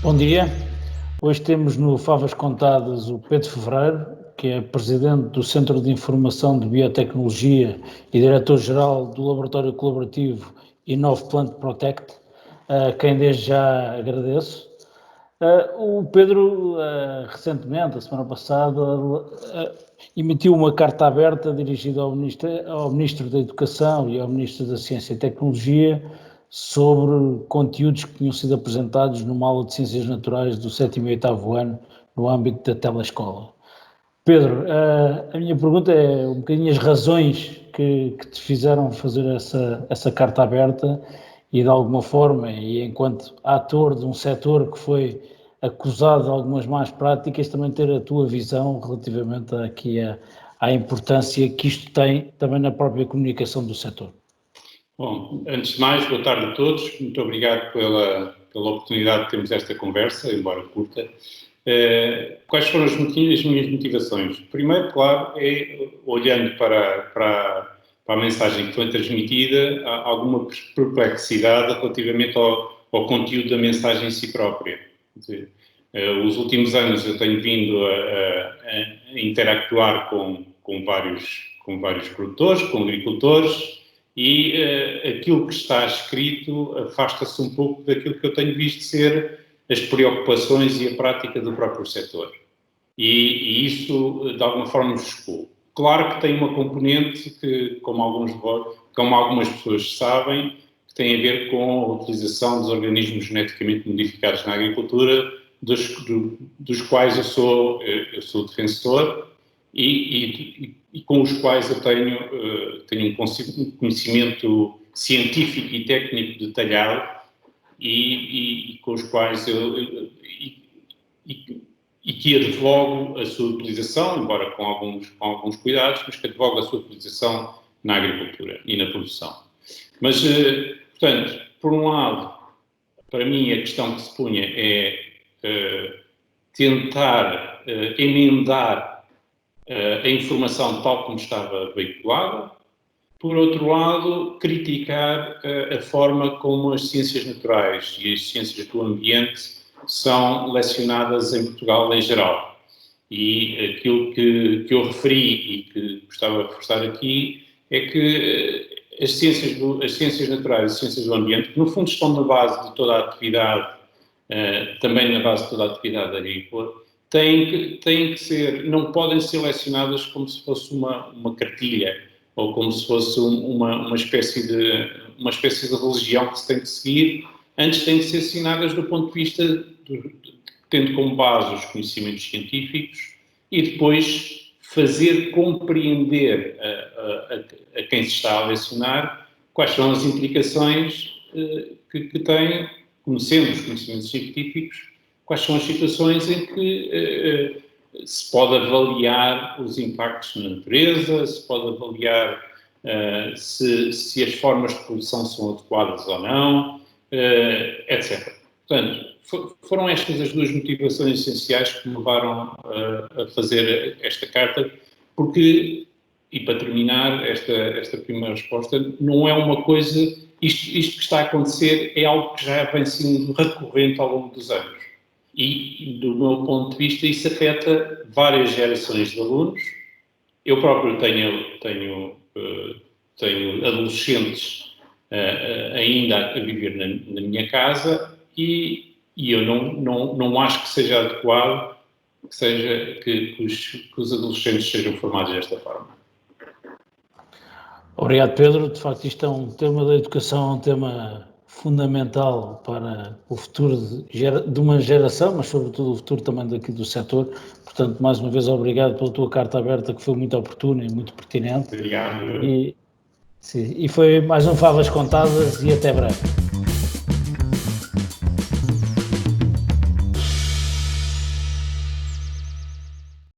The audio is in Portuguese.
Bom dia. Hoje temos no Favas Contadas o Pedro Ferreiro, que é presidente do Centro de Informação de Biotecnologia e diretor-geral do Laboratório Colaborativo Innov Plant Protect, a quem desde já agradeço. O Pedro, recentemente, a semana passada, emitiu uma carta aberta dirigida ao Ministro da Educação e ao Ministro da Ciência e Tecnologia sobre conteúdos que tinham sido apresentados numa aula de Ciências Naturais do 7º e 8º ano no âmbito da telescola. Pedro, a minha pergunta é um bocadinho as razões que te fizeram fazer essa carta aberta e de alguma forma, e enquanto ator de um setor que foi acusado de algumas más práticas, também ter a tua visão relativamente à importância que isto tem também na própria comunicação do setor. Bom, antes de mais, boa tarde a todos. Muito obrigado pela oportunidade de termos esta conversa, embora curta. Quais foram as minhas motivações? Primeiro, claro, é olhando para a mensagem que foi transmitida, há alguma perplexidade relativamente ao conteúdo da mensagem em si própria. Quer dizer, os últimos anos eu tenho vindo a interactuar com vários produtores, com agricultores, e aquilo que está escrito afasta-se um pouco daquilo que eu tenho visto ser as preocupações e a prática do próprio setor. E isso, de alguma forma, me chocou. Claro que tem uma componente que, como algumas pessoas sabem, que tem a ver com a utilização dos organismos geneticamente modificados na agricultura, dos quais eu sou defensor e com os quais eu tenho um conhecimento científico e técnico detalhado e com os quais que advogo a sua utilização, embora com alguns cuidados, mas que advogo a sua utilização na agricultura e na produção. Mas, portanto, por um lado, para mim a questão que se punha é tentar emendar a informação tal como estava veiculada. Por outro lado, criticar a forma como as ciências naturais e as ciências do ambiente são lecionadas em Portugal em geral. E aquilo que eu referi e que gostava de reforçar aqui é que as ciências naturais e as ciências do ambiente, que no fundo estão na base de toda a atividade, também na base de toda a atividade agrícola, não podem ser lecionadas como se fosse uma cartilha ou como se fosse uma espécie de religião que se tem que seguir. Antes têm que ser ensinadas do ponto de vista tendo como base os conhecimentos científicos e depois fazer compreender a quem se está a lecionar quais são as implicações que tem, conhecendo os conhecimentos científicos, quais são as situações em que se pode avaliar os impactos na natureza, se pode avaliar se as formas de produção são adequadas ou não, etc. Portanto, foram estas as duas motivações essenciais que me levaram a fazer esta carta, porque, e para terminar esta primeira resposta, não é uma coisa, isto que está a acontecer é algo que já vem sendo recorrente ao longo dos anos. E, do meu ponto de vista, isso afeta várias gerações de alunos. Eu próprio tenho adolescentes ainda a viver na minha casa e eu não acho que seja adequado que os adolescentes sejam formados desta forma. Obrigado, Pedro. De facto, isto é um tema da educação, um tema fundamental para o futuro de uma geração, mas sobretudo o futuro também daqui do setor. Portanto, mais uma vez, obrigado pela tua carta aberta, que foi muito oportuna e muito pertinente. Obrigado. E foi mais um Favas Contadas e até breve.